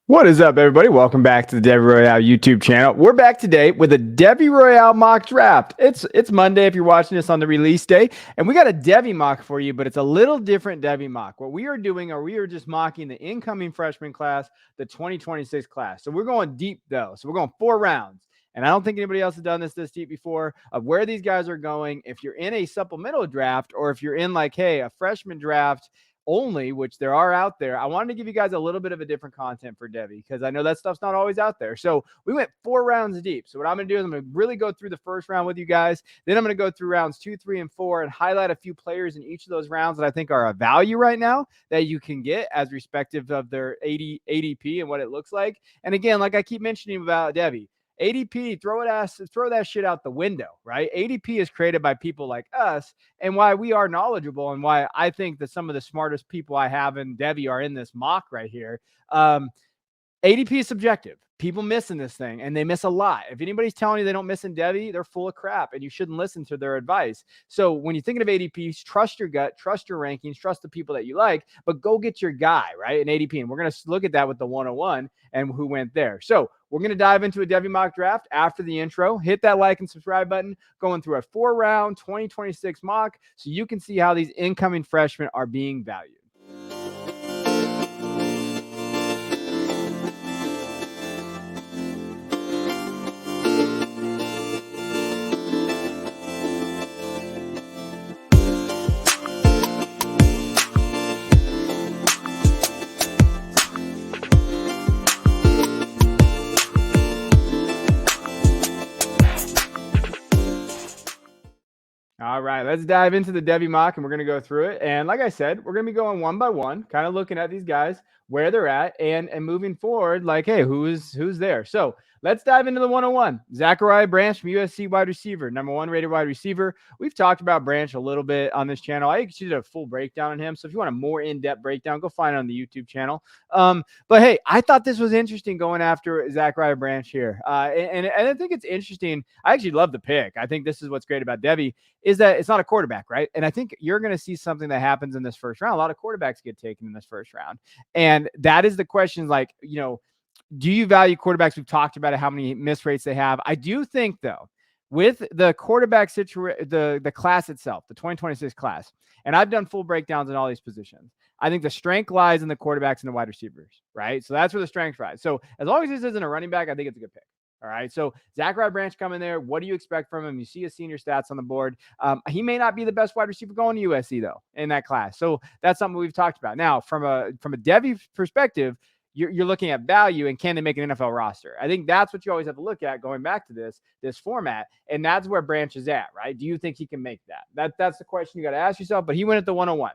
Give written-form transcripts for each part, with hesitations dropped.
What is up, everybody? Welcome back to the Devy Royale YouTube channel. We're back today with a Devy Royale mock draft. It's Monday if you're watching this on the release day, and we got a Devy mock for you, but it's a little different Devy mock. What we are doing are we are just mocking the incoming freshman class, the 2026 class. So we're going deep though. So we're going 4 rounds. And I don't think anybody else has done this deep before of where these guys are going. If you're in a supplemental draft or if you're in like, hey, a freshman draft only, which there are out there, I wanted to give you guys a little bit of a different content for Devy because I know that stuff's not always out there. So we went 4 rounds deep. So what I'm going to do is I'm going to really go through the first round with you guys. Then I'm going to go through rounds 2, 3, and 4 and highlight a few players in each of those rounds that I think are a value right now that you can get as respective of their ADP and what it looks like. And again, like I keep mentioning about Devy, ADP, throw that shit out the window, right? ADP is created by people like us, and why we are knowledgeable, and why I think that some of the smartest people I have in Devy are in this mock right here. ADP is subjective. People miss in this thing, and they miss a lot. If anybody's telling you they don't miss in Devy, they're full of crap, and you shouldn't listen to their advice. So when you're thinking of ADPs, trust your gut, trust your rankings, trust the people that you like, but go get your guy, right, in ADP. And we're going to look at that with the 101 and who went there. So we're going to dive into a Devy mock draft after the intro. Hit that like and subscribe button. Going through a 4-round 2026 mock so you can see how these incoming freshmen are being valued. All right, let's dive into the Devy mock, and we're going to go through it. And like I said, we're going to be going one by one, kind of looking at these guys, where they're at, and moving forward, like, hey, who's there? So let's dive into the 101. Zachariah Branch from USC wide receiver, #1 rated wide receiver. We've talked about Branch a little bit on this channel. I actually did a full breakdown on him. So if you want a more in-depth breakdown, go find it on the YouTube channel. But hey, I thought this was interesting going after Zachariah Branch here. And I think it's interesting. I actually love the pick. I think this is what's great about Devy is that it's not a quarterback, right? And I think you're going to see something that happens in this first round. A lot of quarterbacks get taken in this first round. And that is the question, like, do you value quarterbacks? We've talked about it, how many miss rates they have. I do think, though, with the quarterback situation, the class itself, the 2026 class, and I've done full breakdowns in all these positions. I think the strength lies in the quarterbacks and the wide receivers, right? So that's where the strength lies. So as long as this isn't a running back, I think it's a good pick. All right. So Zachariah Branch coming there. What do you expect from him? You see his senior stats on the board. He may not be the best wide receiver going to USC, though, in that class. So that's something we've talked about. Now, from a Devy perspective, you're looking at value and can they make an NFL roster? I think that's what you always have to look at going back to this format. And that's where Branch is at, right? Do you think he can make that? That's the question you got to ask yourself. But he went at the 101.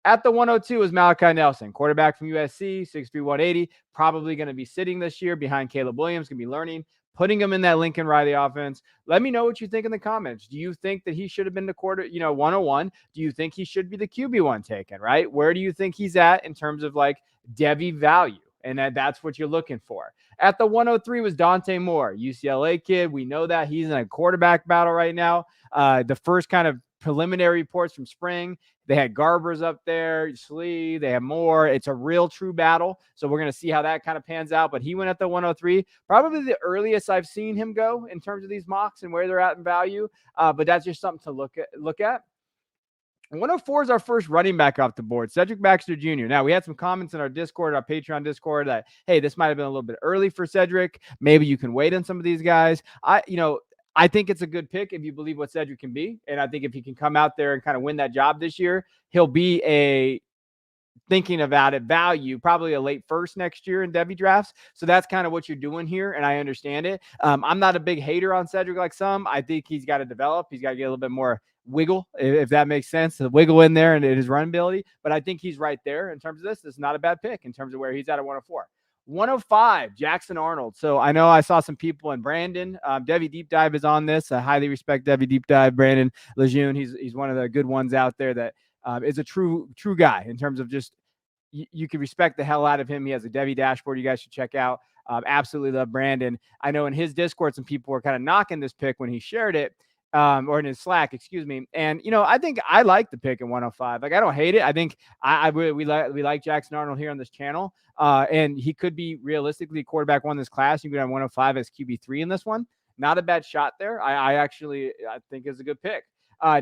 At the 102 is Malachi Nelson, quarterback from USC, 6'3", 180, probably going to be sitting this year behind Caleb Williams, going to be learning, putting him in that Lincoln Riley offense. Let me know what you think in the comments. Do you think that he should have been the 101? Do you think he should be the QB1 taken, right? Where do you think he's at in terms of like Devy value? And that's what you're looking for. At the 103 was Dante Moore, UCLA kid. We know that he's in a quarterback battle right now. The first kind of preliminary reports from spring, they had Garbers up there, Slee, they have Moore. It's a real true battle. So we're going to see how that kind of pans out. But he went at the 103, probably the earliest I've seen him go in terms of these mocks and where they're at in value. But that's just something to look at. 104 is our first running back off the board, Cedric Baxter Jr. Now, we had some comments in our Discord, our Patreon Discord, that, hey, this might have been a little bit early for Cedric. Maybe you can wait on some of these guys. I think it's a good pick if you believe what Cedric can be. And I think if he can come out there and kind of win that job this year, he'll be thinking about it, value, probably a late first next year in Devy drafts. So that's kind of what you're doing here, and I understand it. I'm not a big hater on Cedric like some. I think he's got to develop. He's got to get a little bit more wiggle, if that makes sense, the wiggle in there and his run ability. But I think he's right there in terms of this. This is not a bad pick in terms of where he's at 104. 105, Jackson Arnold. So I know I saw some people in Brandon. Devy Deep Dive is on this. I highly respect Devy Deep Dive, Brandon Lejeune. He's one of the good ones out there that is a true guy in terms of just you can respect the hell out of him. He has a Devy dashboard you guys should check out. Absolutely love Brandon. I know in his Discord, some people were kind of knocking this pick when he shared it. or in his Slack, excuse me. And I think I like the pick at 105. Like I don't hate it. I think I really we like Jackson Arnold here on this channel, and he could be realistically quarterback one in this class. You can go on 105 as QB3 in this one. Not a bad shot there. I actually I think is a good pick.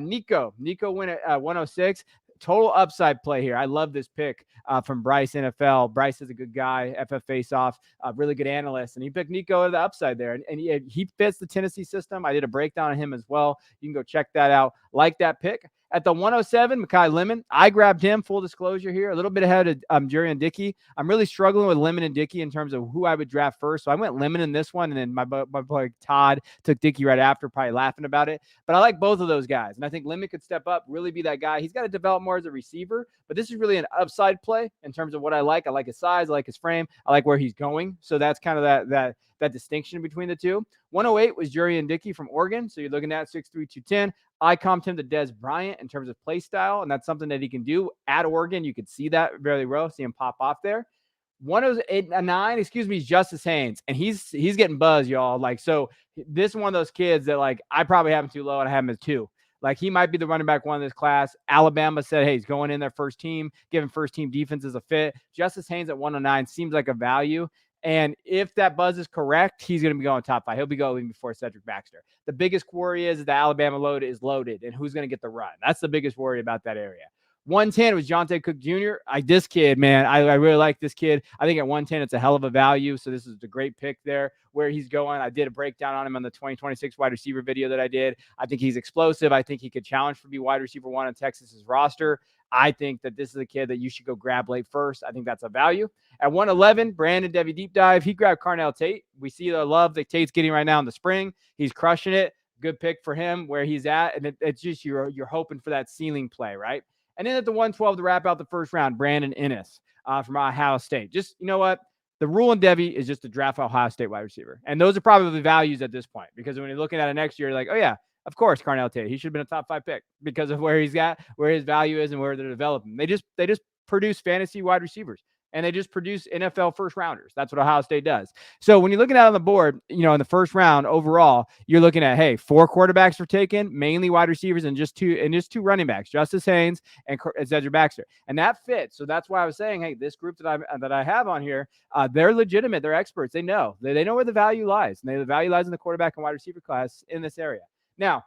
Nico went at 106. Total upside play here. I love this pick from Bryce NFL. Bryce is a good guy, FF Faceoff, really good analyst, and he picked Nico at the upside there, and he fits the Tennessee system. I did a breakdown on him as well. You can go check that out. Like that pick. At the 107, Mekhi Lemon, I grabbed him, full disclosure here, a little bit ahead of Jurian Dickey. I'm really struggling with Lemon and Dickey in terms of who I would draft first. So I went Lemon in this one, and then my boy Todd took Dickey right after, probably laughing about it. But I like both of those guys, and I think Lemon could step up, really be that guy. He's got to develop more as a receiver, but this is really an upside play in terms of what I like. I like his size, I like his frame, I like where he's going. So that's kind of that distinction between the two. 108 was Jurian Dickey from Oregon. So you're looking at 6'3", 210. I comped him to Dez Bryant in terms of play style, and that's something that he can do at Oregon. You could see that very well, see him pop off there. 108-9, excuse me, is Justice Haynes, and he's getting buzz, y'all. Like, so this is one of those kids that, like, I probably have him too low, and I have him as 2. Like, he might be the running back one in this class. Alabama said, hey, he's going in their first team, giving first team defense as a fit. Justice Haynes at 109 seems like a value. And if that buzz is correct, he's going to be going top 5. He'll be going before Cedric Baxter. The biggest worry is the Alabama load is loaded, and who's going to get the run. That's the biggest worry about that area. 110 was Jonte Cook Jr. This kid, man, I really like this kid. I think at 110, it's a hell of a value. So this is a great pick there where he's going. I did a breakdown on him on the 2026 wide receiver video that I did. I think he's explosive. I think he could challenge for be wide receiver 1 on Texas's roster. I think that this is a kid that you should go grab late first. I think that's a value. At 111, Brandon Devy Deep Dive. He grabbed Carnell Tate. We see the love that Tate's getting right now in the spring. He's crushing it. Good pick for him where he's at. And it's just you're hoping for that ceiling play, right? And then at the 112 to wrap out the first round, Brandon Ennis from Ohio State. Just, you know what? The rule in Devy is just to draft Ohio State wide receiver. And those are probably values at this point, because when you're looking at it next year, you're like, oh, yeah, of course, Carnell Tate. He should have been a top 5 pick because of where he's at, where his value is, and where they're developing. They just produce fantasy wide receivers, and they just produce NFL first rounders. That's what Ohio State does. So when you're looking at it on the board, in the first round overall, you're looking at, hey, 4 quarterbacks were taken, mainly wide receivers, and just two running backs, Justice Haynes and Cedric Baxter, and that fits. So that's why I was saying, hey, this group that I have on here, they're legitimate, they're experts, they know where the value lies, and the value lies in the quarterback and wide receiver class in this area. Now,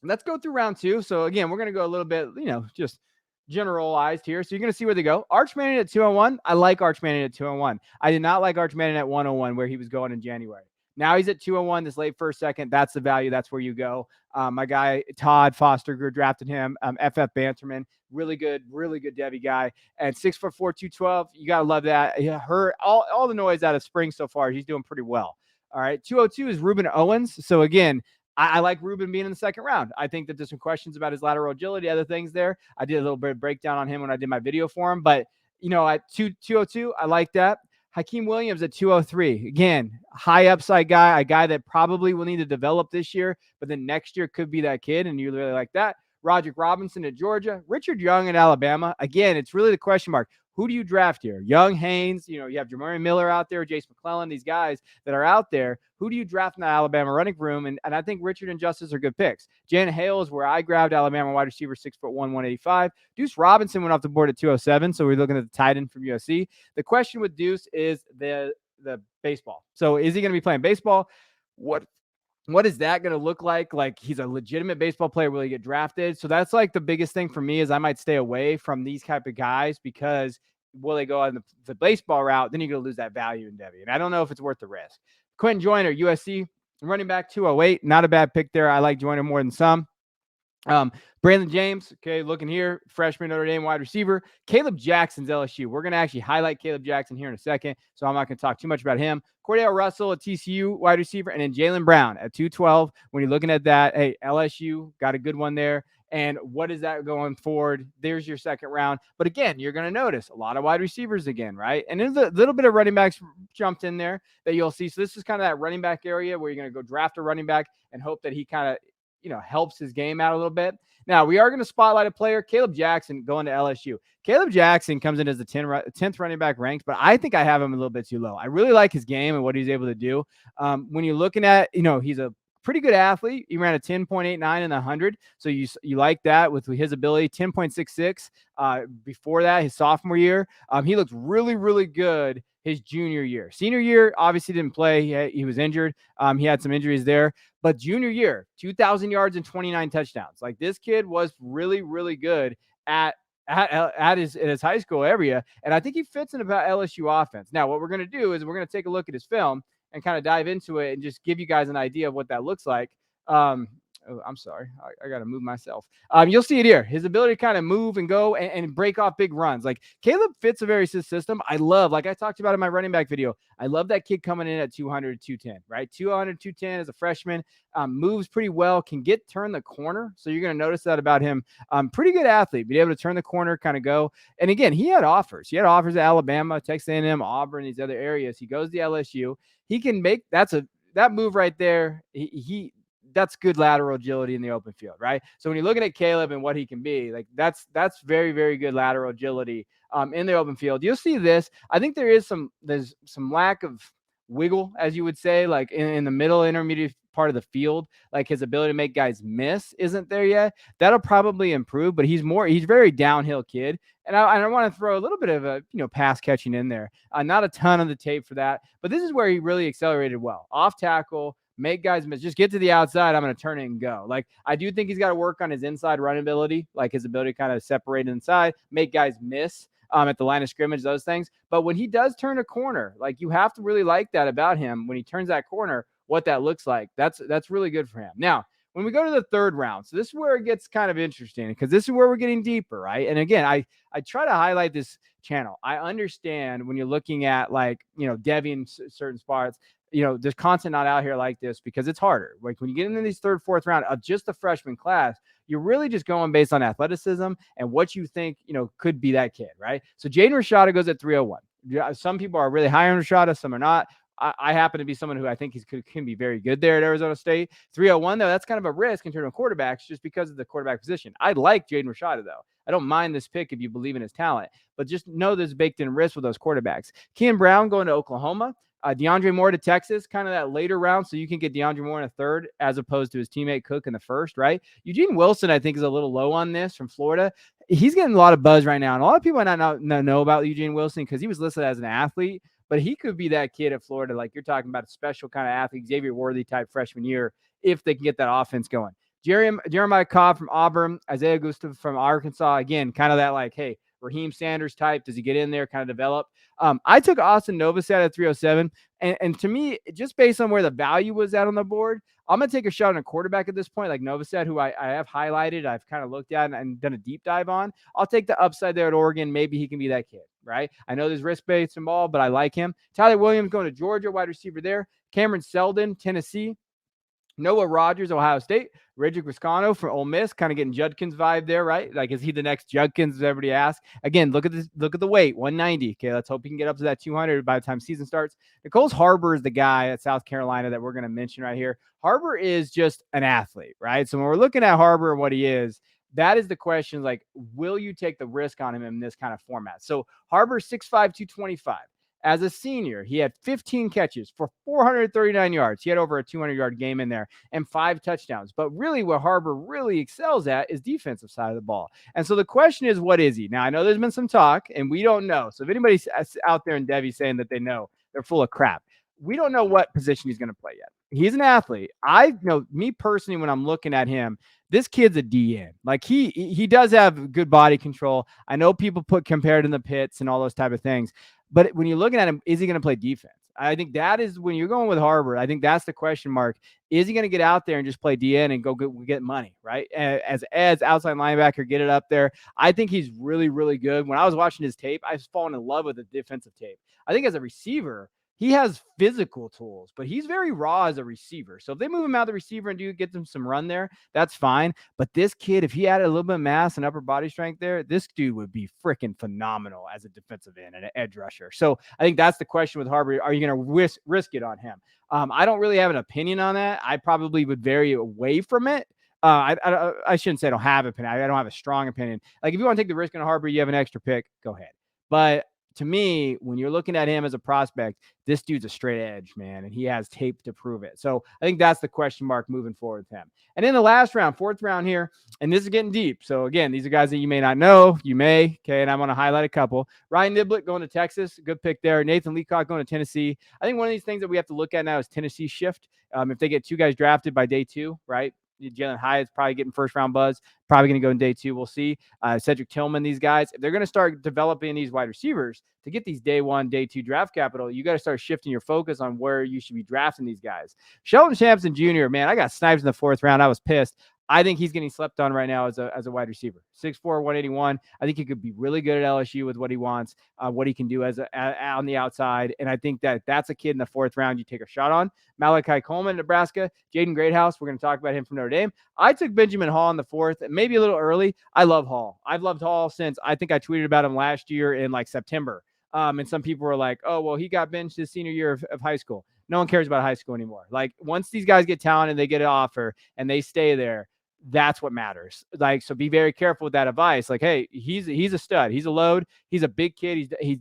let's go through round 2. So again, we're going to go a little bit, just generalized here. So you're going to see where they go. Arch Manning at 201. I like Arch Manning at 201. I did not like Arch Manning at 101 where he was going in January. Now he's at 201, this late first, second. That's the value. That's where you go. My guy, Todd Foster, drafted him. FF Banterman, really good Devy guy. And 6'4", 212. You got to love that. He heard all the noise out of spring so far. He's doing pretty well. All right. 202 is Ruben Owens. So again, I like Ruben being in the second round. I think that there's some questions about his lateral agility, other things there. I did a little bit of breakdown on him when I did my video for him. But, at 202, I like that. Hakeem Williams at 203. Again, high upside guy, a guy that probably will need to develop this year, but then next year could be that kid, and you really like that. Roderick Robinson at Georgia. Richard Young at Alabama. Again, it's really the question mark. Who do you draft here? Young, Haynes, you have Jamari Miller out there, Jace McClellan, these guys that are out there. Who do you draft in the Alabama running room? And I think Richard and Justice are good picks. Janet Hale is where I grabbed Alabama wide receiver, 6'1", 185. Deuce Robinson went off the board at 207, so we're looking at the tight end from USC. The question with Deuce is the baseball. So is he going to be playing baseball? What is that going to look like? Like, he's a legitimate baseball player. Will he get drafted? So that's like the biggest thing for me is I might stay away from these type of guys because will they go on the baseball route? Then you're going to lose that value in Devy. And I don't know if it's worth the risk. Quentin Joyner, USC, running back 208. Not a bad pick there. I like Joyner more than some. Brandon James, okay, looking here, freshman Notre Dame wide receiver. Caleb Jackson's LSU. We're going to actually highlight Caleb Jackson here in a second, so I'm not going to talk too much about him. Cordell Russell at TCU wide receiver, and then Jalen Brown at 212. When you're looking at that, hey, LSU got a good one there. And what is that going forward? There's your second round. But again, you're going to notice a lot of wide receivers again, right? And there's a little bit of running backs jumped in there that you'll see. So this is kind of that running back area where you're going to go draft a running back and hope that he kind of, helps his game out a little bit. Now, we are going to spotlight a player, Caleb Jackson, going to LSU. Caleb Jackson comes in as the 10th running back ranked, but I think I have him a little bit too low. I really like his game and what he's able to do. When you're looking at, he's a pretty good athlete. He ran a 10.89 in the 100. So you like that with his ability. 10.66 before that, his sophomore year. He looked really, really good his junior year. Senior year, obviously didn't play. He was injured. He had some injuries there. But junior year, 2,000 yards and 29 touchdowns. Like, this kid was really, really good at his high school area. And I think he fits in about LSU offense. Now, what we're going to do is we're going to take a look at his film and kind of dive into it and just give you guys an idea of what that looks like. I'm sorry. I got to move myself. You'll see it here. His ability to kind of move and go and break off big runs. Like, Caleb fits a very system. I love, like I talked about in my running back video, I love that kid coming in at 200, 210, right? 200, 210 as a freshman, moves pretty well, can turn the corner. So you're going to notice that about him. Pretty good athlete, be able to turn the corner, kind of go. And again, he had offers. He had offers at Alabama, Texas A&M, Auburn, these other areas. He goes to LSU. He can make, that move right there. That's good lateral agility in the open field, right? So when you're looking at Caleb and what he can be, like, that's very, very good lateral agility in the open field. You'll see this. I think there's some lack of wiggle, as you would say, like in the middle intermediate part of the field. Like, his ability to make guys miss isn't there yet. That'll probably improve, but he's very downhill kid. And I want to throw a little bit of a pass catching in there. Not a ton of the tape for that, but this is where he really accelerated well. Off tackle, make guys miss, just get to the outside. I'm going to turn it and go. Like, I do think he's got to work on his inside run ability, like his ability to kind of separate inside, make guys miss at the line of scrimmage, those things. But when he does turn a corner, like, you have to really like that about him. When he turns that corner, what that looks like, that's really good for him. Now, when we go to the third round, so this is where it gets kind of interesting, because this is where we're getting deeper, right? And again, I try to highlight this channel. I understand when you're looking at, like, Devy in certain spots, there's content not out here like this because it's harder. Like, when you get into these third, fourth round of just the freshman class, you're really just going based on athleticism and what you think, could be that kid, right? So Jaden Rashada goes at 301. Some people are really high on Rashada, some are not. I happen to be someone who I think can be very good there at Arizona State. 301, though, that's kind of a risk in terms of quarterbacks just because of the quarterback position. I like Jaden Rashada, though. I don't mind this pick if you believe in his talent, but just know there's baked in risk with those quarterbacks. Kean Brown going to Oklahoma. DeAndre Moore to Texas, kind of that later round, so you can get DeAndre Moore in a third as opposed to his teammate Cook in the first, right? Eugene Wilson, I think, is a little low on this from Florida. He's getting a lot of buzz right now, and a lot of people might not know about Eugene Wilson because he was listed as an athlete, but he could be that kid at Florida, like you're talking about, a special kind of athlete, Xavier Worthy type freshman year, if they can get that offense going. Jeremiah Cobb from Auburn, Isaiah Gustav from Arkansas, again, kind of that, like, hey, Raheem Sanders type. Does he get in there, kind of develop? I took Austin Novosad at 307. And to me, just based on where the value was at on the board, I'm going to take a shot on a quarterback at this point, like Novosad, who I have highlighted, I've kind of looked at and done a deep dive on. I'll take the upside there at Oregon. Maybe he can be that kid, right? I know there's risk-based involved, but I like him. Tyler Williams going to Georgia, wide receiver there. Cameron Seldon, Tennessee. Noah Rogers, Ohio State. Redrick Wiscano from Ole Miss, kind of getting Judkins vibe there, right? Like, is he the next Judkins, as everybody asks? Again, look at the weight, 190. Okay, let's hope he can get up to that 200 by the time season starts. Nicole's Harbor is the guy at South Carolina that we're going to mention right here. Harbor is just an athlete, right? So when we're looking at Harbor and what he is, that is the question, like, will you take the risk on him in this kind of format? So Harbor, 6'5", 225. As a senior, he had 15 catches for 439 yards. He had over a 200-yard game in there and 5 touchdowns. But really, what Harbor really excels at is defensive side of the ball. And so the question is, what is he? Now, I know there's been some talk, and we don't know. So if anybody's out there in Devy saying that they know, they're full of crap. We don't know what position he's going to play yet. He's an athlete. I know, me personally, when I'm looking at him, this kid's a DN. Like, he does have good body control. I know people compared in the pits and all those type of things. But when you're looking at him, is he going to play defense? I think that is, when you're going with Harbor, I think that's the question mark. Is he going to get out there and just play DN and go get money, right? As outside linebacker, get it up there. I think he's really, really good. When I was watching his tape, I was falling in love with the defensive tape. I think as a receiver, he has physical tools, but he's very raw as a receiver. So if they move him out of the receiver and get them some run there, that's fine. But this kid, if he added a little bit of mass and upper body strength there, this dude would be freaking phenomenal as a defensive end and an edge rusher. So I think that's the question with Harbor. Are you going to risk it on him? I don't really have an opinion on that. I probably would vary away from it. I shouldn't say I don't have an opinion. I don't have a strong opinion. Like, if you want to take the risk on Harbor, you have an extra pick, go ahead. But to me, when you're looking at him as a prospect, this dude's a straight edge, man, and he has tape to prove it. So I think that's the question mark moving forward with him. And in the last round, 4th round here, and this is getting deep. So again, these are guys that you may not know. You may, okay, and I'm going to highlight a couple. Ryan Niblett going to Texas, good pick there. Nathan Leacock going to Tennessee. I think one of these things that we have to look at now is Tennessee shift. If they get 2 guys drafted by day 2, right? Jalen Hyatt's probably getting first round buzz, probably going to go in day 2. We'll see. Cedric Tillman, these guys, if they're going to start developing these wide receivers to get these day 1, day 2 draft capital, you got to start shifting your focus on where you should be drafting these guys. Sheldon Sampson Jr., man, I got sniped in the 4th round. I was pissed. I think he's getting slept on right now as a wide receiver. 6'4", 181. I think he could be really good at LSU with what he wants, what he can do on the outside. And I think that's a kid in the 4th round you take a shot on. Malachi Coleman, Nebraska. Jaden Greathouse, we're going to talk about him from Notre Dame. I took Benjamin Hall in the 4th, maybe a little early. I love Hall. I've loved Hall since I think I tweeted about him last year in like September. And some people were like, oh, well, he got benched his senior year of high school. No one cares about high school anymore. Like once these guys get talented, they get an offer and they stay there. That's what matters. Like, so be very careful with that advice. Like, hey, he's a stud. He's a load. He's a big kid. He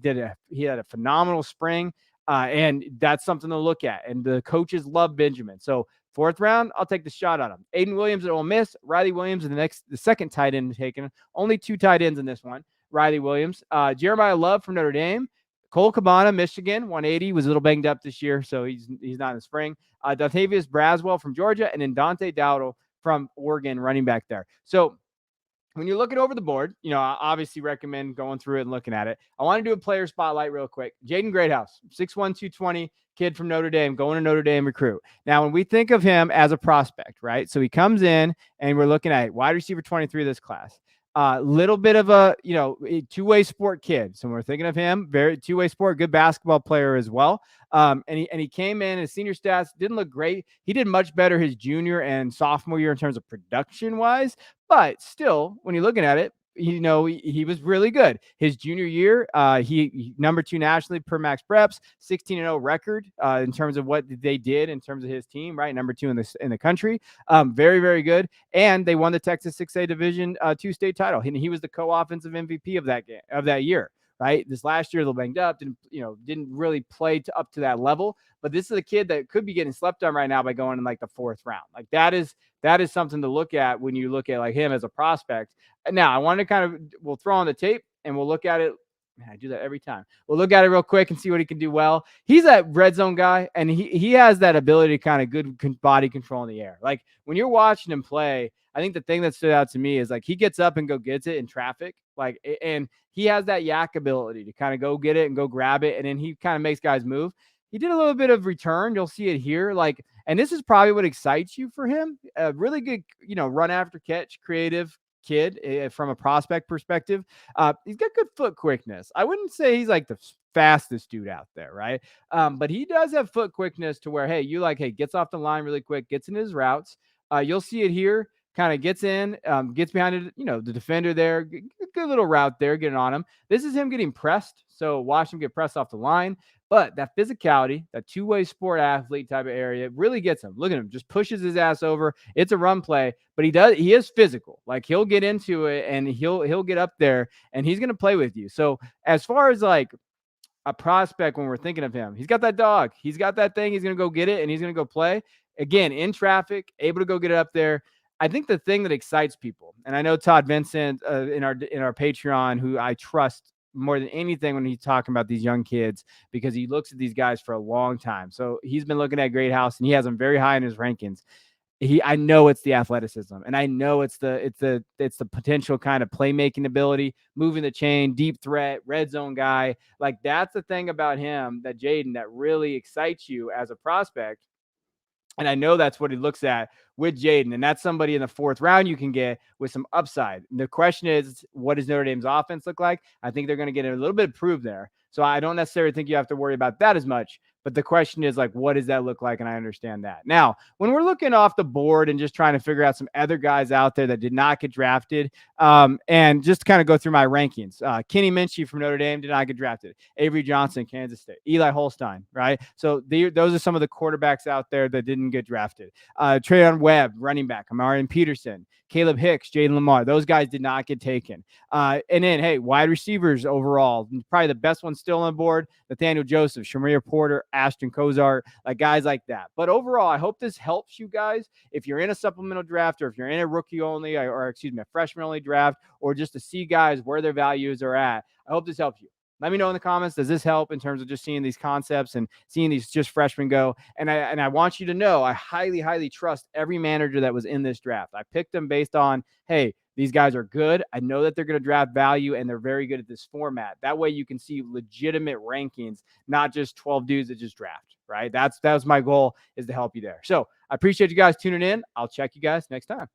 had a phenomenal spring. And that's something to look at. And the coaches love Benjamin. So 4th round, I'll take the shot on him. Aiden Williams at Ole Miss. Riley Williams in the 2nd tight end taken. Only 2 tight ends in this one. Riley Williams. Jeremiah Love from Notre Dame. Cole Cabana, Michigan, 180, was a little banged up this year, so he's not in the spring. Dontavius Braswell from Georgia, and then Dante Dowdle from Oregon, running back there. So when you're looking over the board, I obviously recommend going through it and looking at it. I want to do a player spotlight real quick. Jaden Greathouse, 6'1", 220, kid from Notre Dame, going to Notre Dame recruit. Now, when we think of him as a prospect, right? So he comes in, and we're looking at wide receiver 23 this class. Little bit of a two-way sport kid. So we're thinking of him, very two-way sport, good basketball player as well. And he came in, his senior stats didn't look great. He did much better his junior and sophomore year in terms of production wise, but still, when you're looking at it, he was really good. His junior year, he number 2 nationally per max preps, 16-0 record in terms of what they did in terms of his team, right? Number 2 in the country. Very, very good. And they won the Texas 6A Division 2 state title. And he was the co-offensive MVP of that year. Right. This last year, a little banged up, didn't really play up to that level. But this is a kid that could be getting slept on right now by going in like the 4th round. Like that is something to look at when you look at like him as a prospect. Now I want to we'll throw on the tape and we'll look at it. Man, I do that every time. We'll look at it real quick and see what he can do well. He's that red zone guy, and he has that ability to kind of good body control in the air. Like when you're watching him play, I think the thing that stood out to me is like he gets up and go gets it in traffic. Like, and he has that yak ability to kind of go get it and go grab it. And then he kind of makes guys move. He did a little bit of return. You'll see it here. Like, and this is probably what excites you for him. A really good, run after catch, creative kid from a prospect perspective. He's got good foot quickness. I wouldn't say he's like the fastest dude out there, right? But he does have foot quickness to where, hey, gets off the line really quick, gets in his routes. You'll see it here. Kind of gets in, gets behind it, the defender there. Good little route there, getting on him. This is him getting pressed. So watch him get pressed off the line. But that physicality, that two-way sport athlete type of area really gets him. Look at him, just pushes his ass over. It's a run play, but he is physical. Like he'll get into it and he'll get up there and he's going to play with you. So as far as like a prospect, when we're thinking of him, he's got that dog. He's got that thing. He's going to go get it and he's going to go play. Again, in traffic, able to go get it up there. I think the thing that excites people, and I know Todd Vincent in our Patreon, who I trust more than anything when he's talking about these young kids, because he looks at these guys for a long time. So he's been looking at Greathouse and he has them very high in his rankings. I know it's the athleticism, and I know it's the potential kind of playmaking ability, moving the chain, deep threat, red zone guy. Like that's the thing about him, that Jaden, that really excites you as a prospect. And I know that's what he looks at with Jaden. And that's somebody in the 4th round you can get with some upside. And the question is, what does Notre Dame's offense look like? I think they're going to get a little bit improved there. So I don't necessarily think you have to worry about that as much. But the question is, like, what does that look like? And I understand that. Now, when we're looking off the board and just trying to figure out some other guys out there that did not get drafted, and just to kind of go through my rankings, Kenny Minchie from Notre Dame did not get drafted. Avery Johnson, Kansas State. Eli Holstein, right? So those are some of the quarterbacks out there that didn't get drafted. Trayon Webb, running back. Amarian Peterson. Caleb Hicks, Jaden Lamar. Those guys did not get taken. And then, hey, wide receivers overall, probably the best one still on board, Nathaniel Joseph, Shamir Porter, Ashton Kozart, like guys like that. But overall, I hope this helps you guys. If you're in a supplemental draft, or if you're in a rookie only, or excuse me, a freshman only draft, or just to see guys where their values are at, I hope this helps you. Let me know in the comments, does this help in terms of just seeing these concepts and seeing these just freshmen go? And I want you to know, I highly, highly trust every manager that was in this draft. I picked them based on, hey, these guys are good. I know that they're going to draft value, and they're very good at this format. That way you can see legitimate rankings, not just 12 dudes that just draft, right? That was my goal, is to help you there. So I appreciate you guys tuning in. I'll check you guys next time.